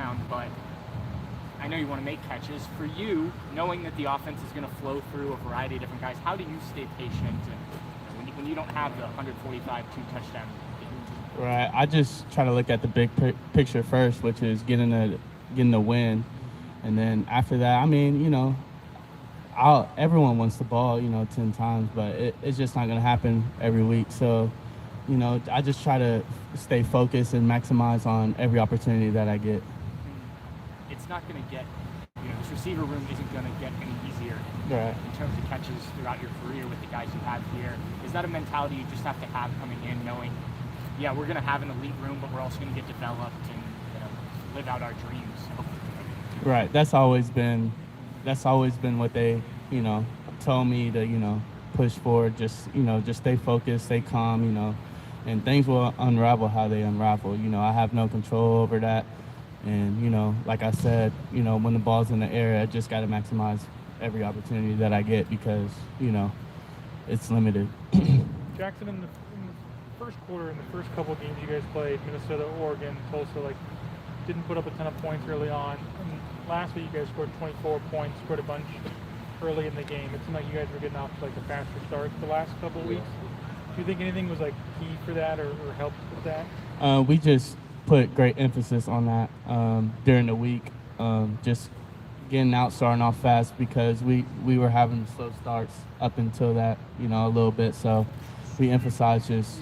touchdown, but I know you want to make catches. For you, knowing that the offense is going to flow through a variety of different guys, how do you stay patient and when you don't have the 145 two-touchdown game? Right. I just try to look at the big picture first, which is getting the win. And then after that, I mean, everyone wants the ball, 10 times, but it's just not going to happen every week. So, I just try to stay focused and maximize on every opportunity that I get. It's not going to get, this receiver room isn't going to get any easier in terms of catches throughout your career with the guys you have here. Is that a mentality you just have to have coming in, knowing, yeah, we're going to have an elite room, but we're also going to get developed and live out our dreams? Right. That's always been what they, told me to, push forward. Just stay focused, stay calm, and things will unravel how they unravel. I have no control over that. And, like I said, when the ball's in the air, I just got to maximize every opportunity that I get because, it's limited. Jaxon, in the first quarter, in the first couple of games you guys played, Minnesota, Oregon, Tulsa, didn't put up a ton of points early on. And last week you guys scored 24 points, scored a bunch early in the game. It seemed like you guys were getting off to a faster start the last couple of weeks. Do you think anything was key for that or helped with that? We just put great emphasis on that during the week. Just getting out, starting off fast because we were having slow starts up until that, a little bit. So we emphasized just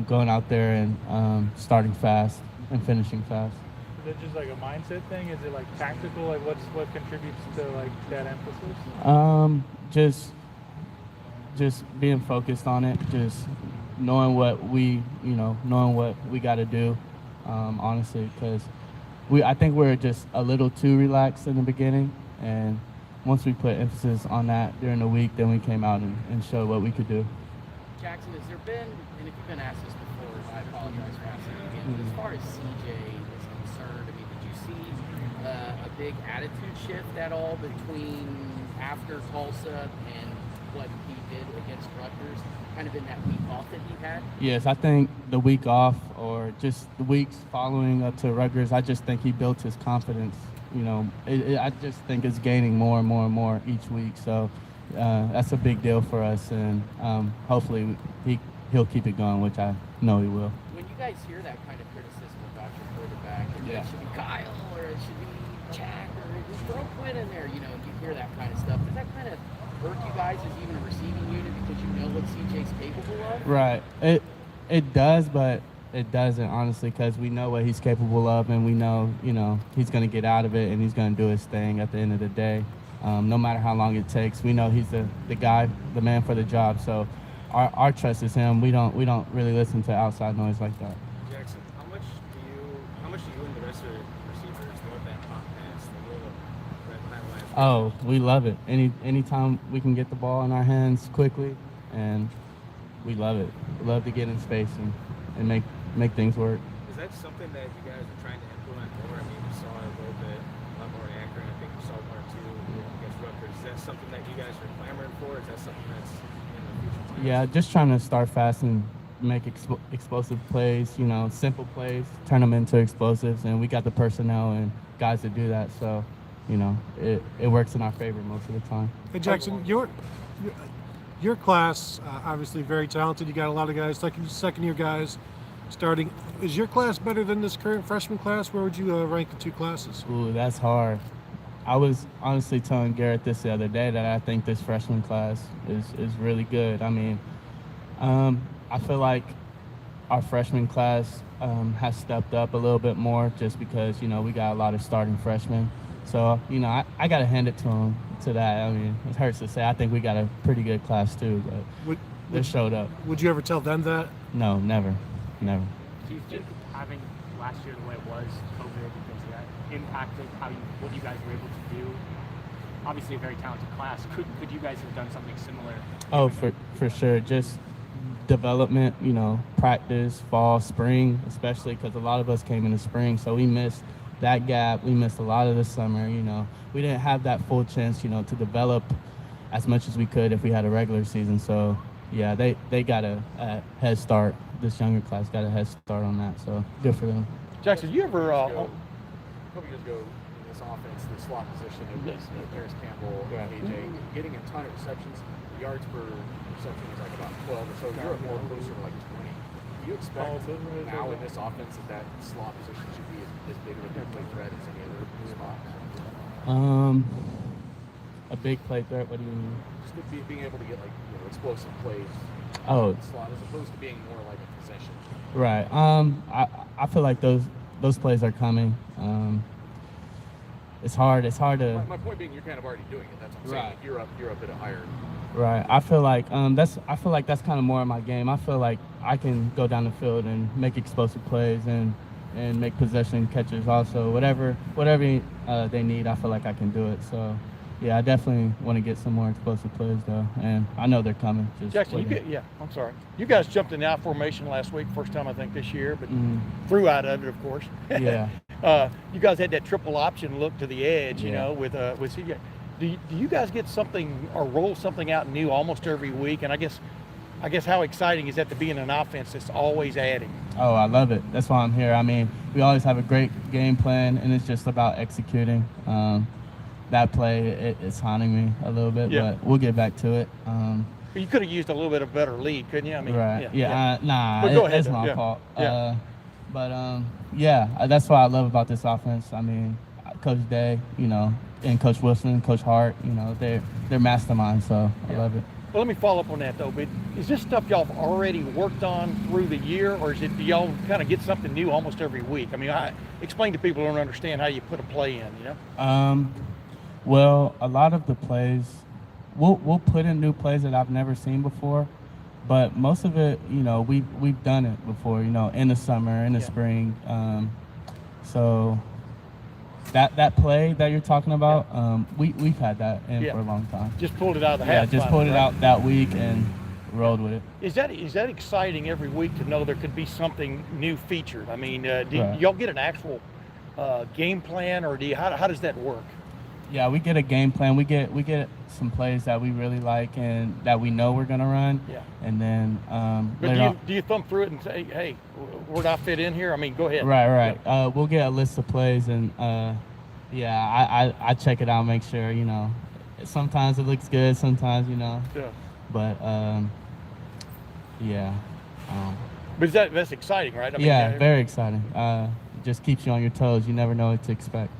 going out there and starting fast and finishing fast. Is it just a mindset thing? Is it tactical? What contributes to that emphasis? Just being focused on it. Just knowing what we got to do. Honestly, because I think we're just a little too relaxed in the beginning, and once we put emphasis on that during the week, then we came out and showed what we could do. Jaxon, has there been, and if you've been asked this before, I apologize for asking it again, but as far as CJ is concerned, did you see a big attitude shift at all between after Tulsa and what he did against Rutgers, kind of in that week off that he had? Yes, I think the week off or just the weeks following up to Rutgers, I just think he built his confidence. I just think it's gaining more and more and more each week. So that's a big deal for us, and hopefully he'll keep it going, which I know he will. When you guys hear that kind of criticism about your quarterback, it should be Kyle or it should be Jack or just throw Quinn in there, you hear that kind of stuff. Does that kind of hurt you guys as even a receiving unit because you know what CJ's capable of? Right. It does, but it doesn't, honestly, because we know what he's capable of, and we know, he's going to get out of it and he's going to do his thing at the end of the day. No matter how long it takes, we know he's the guy, the man for the job. So our trust is him. We don't really listen to outside noise like that. Jaxon, how much do you and the rest of the receivers love that pop pass, the little red highlight? Oh, we love it. Anytime we can get the ball in our hands quickly, and we love it. We love to get in space and make things work. Is that something that you guys are trying to implement more? I mean, we saw it a little bit, a lot more accurate. I think we saw one or two against Rutgers. Is that something that you guys are clamoring for? Is that something that's in the future? Yeah, just trying to start fast and make explosive plays, simple plays, turn them into explosives, and we got the personnel and guys to do that. So, it works in our favor most of the time. Hey, Jaxon, your class, obviously very talented. You got a lot of guys, second-year guys starting. Is your class better than this current freshman class? Where would you rank the two classes? Ooh, that's hard. I was honestly telling Garrett this the other day that I think this freshman class is really good. I mean, I feel like our freshman class has stepped up a little bit more just because, we got a lot of starting freshmen. So, I got to hand it to that. I mean, it hurts to say. I think we got a pretty good class too, but they showed up. Would you ever tell them that? No, never. Do you think having last year the way it was, COVID, and things like that, impacted what you guys were able to do? Obviously a very talented class. Could you guys have done something similar? Oh, for sure. Just development, practice, fall, spring, especially because a lot of us came in the spring, so we missed that gap. We missed a lot of the summer. We didn't have that full chance, to develop as much as we could if we had a regular season. So, yeah, they got a head start. This younger class got a head start on that, so good for them. Jaxon, you ever couple years ago in this offense, the slot position, it was Paris Campbell, AJ, getting a ton of receptions. Yards per reception was like about 12 or so. You're more closer to like 20. Do you expect now in this offense that slot position should be as big of a big play threat as any other spot? A big play threat. What do you mean? Just being able to get like explosive plays. Oh, in the slot as opposed to being more like a possession. Right. I feel like those plays are coming. It's hard to. My point being, you're kind of already doing it. That's what I'm saying. Right. Like you're up at a higher. Right. I feel like that's kind of more of my game. I feel like I can go down the field and make explosive plays and make possession catches also. Whatever they need, I feel like I can do it. So. Yeah, I definitely want to get some more explosive plays, though, and I know they're coming. Jaxon, I'm sorry. You guys jumped in out formation last week, first time I think this year, but threw out of it, of course. Yeah. You guys had that triple option look to the edge, with CJ. Do you guys get something or roll something out new almost every week? And I guess how exciting is that to be in an offense that's always adding? Oh, I love it. That's why I'm here. I mean, we always have a great game plan, and it's just about executing. That play, it's haunting me a little bit, but we'll get back to it. But you could have used a little bit of better lead, couldn't you? I mean, right. But go ahead. It's my fault. That's what I love about this offense. I mean, Coach Day, and Coach Wilson, Coach Hart, they're masterminds, so I love it. Well, let me follow up on that, though. But is this stuff y'all have already worked on through the year, or do y'all kind of get something new almost every week? I mean, explain to people who don't understand how you put a play in, Well, a lot of the plays, we'll put in new plays that I've never seen before, but most of it, we've done it before, in the summer, in the spring. So that play that you're talking about, we've had that in for a long time. Just pulled it out of the hat. Yeah, just pulled it out that week and rolled with it. Is that exciting every week to know there could be something new featured? I mean, do y'all get an actual game plan, or how does that work? Yeah, we get a game plan. We get some plays that we really like and that we know we're gonna run. Yeah. And then but do you thumb through it and say, hey, where do I fit in here? I mean, go ahead. Right. Yeah. We'll get a list of plays and I check it out, make sure, sometimes it looks good, sometimes, Yeah. But But that's exciting, right? I mean, very exciting. It just keeps you on your toes. You never know what to expect.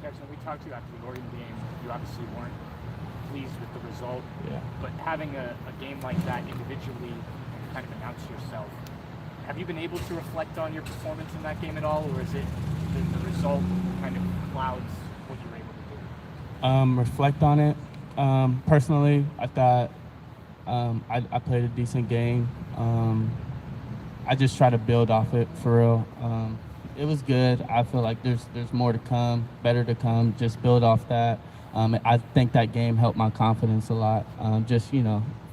Jaxon, we talked to you after the Oregon game. You obviously weren't pleased with the result. Yeah. But having a game like that individually and kind of announce yourself, have you been able to reflect on your performance in that game at all, or is it the result kind of clouds what you were able to do? Reflect on it. Personally, I thought I played a decent game. I just try to build off it for real. It was good. I feel like there's more to come, better to come. Just build off that. I think that game helped my confidence a lot.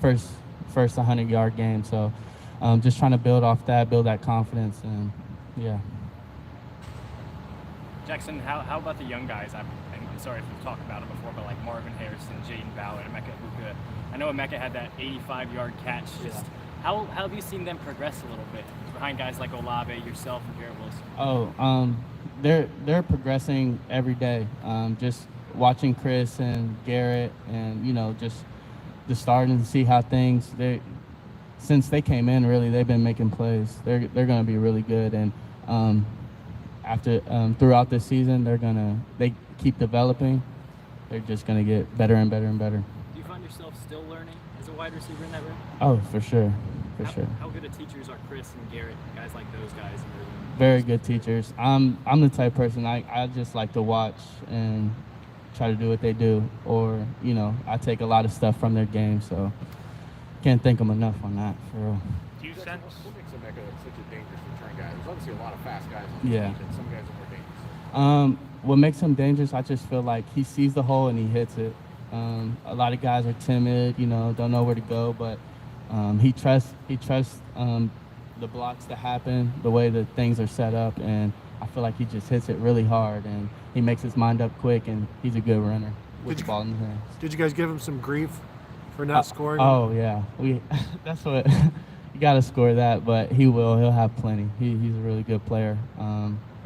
First 100-yard game. So just trying to build off that, build that confidence, and yeah. Jaxon, how about the young guys? I'm sorry if we've talked about it before, but like Marvin Harrison, Jaden Ballard, Emeka Ibuka. I know Emeka had that 85-yard catch. How have you seen them progress a little bit behind guys like Olave, yourself, and Garrett Wilson? They're progressing every day. Just watching Chris and Garrett, and just the starting to see how things since they came in, really they've been making plays. They're going to be really good, and throughout this season they keep developing. They're just going to get better and better and better. Do you find yourself still learning as a wide receiver in that room? Oh, for sure. How good of teachers are Chris and Garrett, guys like those guys? Very good teachers. I'm the type of person I just like to watch and try to do what they do, or I take a lot of stuff from their game, so can't thank them enough on that, for real. Do you sense what makes Emeka such a dangerous return guy? There's obviously a lot of fast guys on the team, and some guys are more dangerous. What makes him dangerous, I just feel like he sees the hole and he hits it. A lot of guys are timid, don't know where to go, but he trusts the blocks to happen, the way that things are set up, and I feel like he just hits it really hard, and he makes his mind up quick, and he's a good runner with the ball in his hands. Did you guys give him some grief for not scoring? Oh yeah, that's what you got to score that, but he will. He'll have plenty. He's a really good player.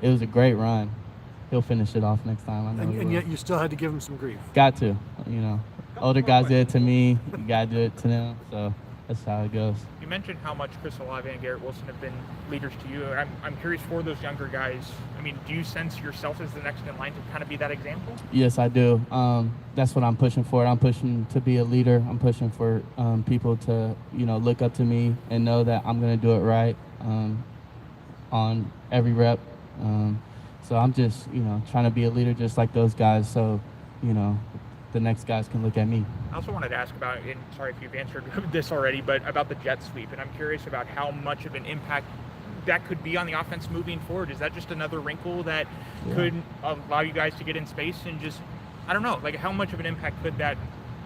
It was a great run. he'll finish it off next time. I know. And yet you still had to give him some grief. Got to, you know. Older guys did it to me. You gotta do it to them. So that's how it goes. You mentioned how much Chris Olave and Garrett Wilson have been leaders to you. I'm curious for those younger guys. I mean, do you sense yourself as the next in line to kind of be that example? Yes, I do. That's what I'm pushing for. I'm pushing to be a leader. I'm pushing for people to, you know, look up to me and know that I'm going to do it right on every rep. So I'm just, you know, trying to be a leader just like those guys so, you know, the next guys can look at me. I also wanted to ask about, and sorry if you've answered this already, but about the jet sweep. And I'm curious about how much of an impact that could be on the offense moving forward. Is that just another wrinkle that could allow you guys to get in space and just, I don't know, like how much of an impact could that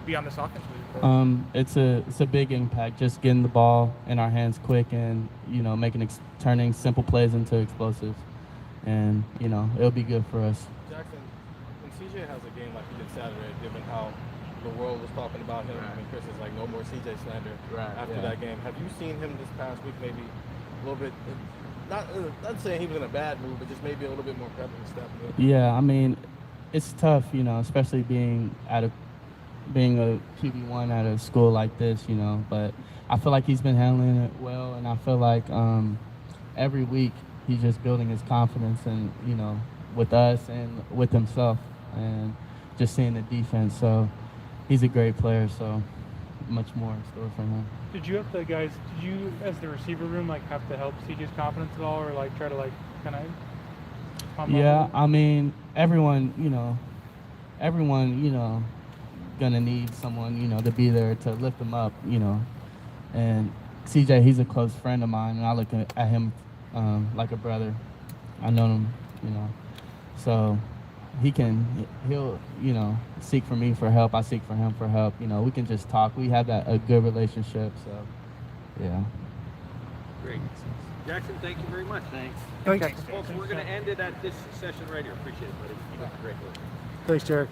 be on this offense moving forward? It's a big impact, just getting the ball in our hands quick and, you know, turning simple plays into explosives. And, you know, it'll be good for us. Jaxon, when CJ has a game like he did Saturday, given how the world was talking about him, I mean, Chris is like, no more CJ slander after that game. Have you seen him this past week maybe a little bit, not saying he was in a bad mood, but just maybe a little bit more pep and step? Yeah, I mean, it's tough, you know, especially being a QB1 at a school like this, you know, but I feel like he's been handling it well, and I feel like every week he's just building his confidence and, you know, with us and with himself and just seeing the defense. So he's a great player, so much more in store for him. Did you, as the receiver room, like have to help CJ's confidence at all, or like try to like kind of? Yeah, I mean, everyone, you know, gonna need someone, you know, to be there to lift them up, you know. And CJ, he's a close friend of mine, and I look at him like a brother. I know him, you know, so he'll, you know, seek for me for help. I seek for him for help. You know, we can just talk. We have a good relationship. So, yeah. Great. Jaxon, thank you very much. Thanks. Thanks. Folks, we're going to end it at this session right here. Appreciate it, buddy. You did great work. Thanks, Jared.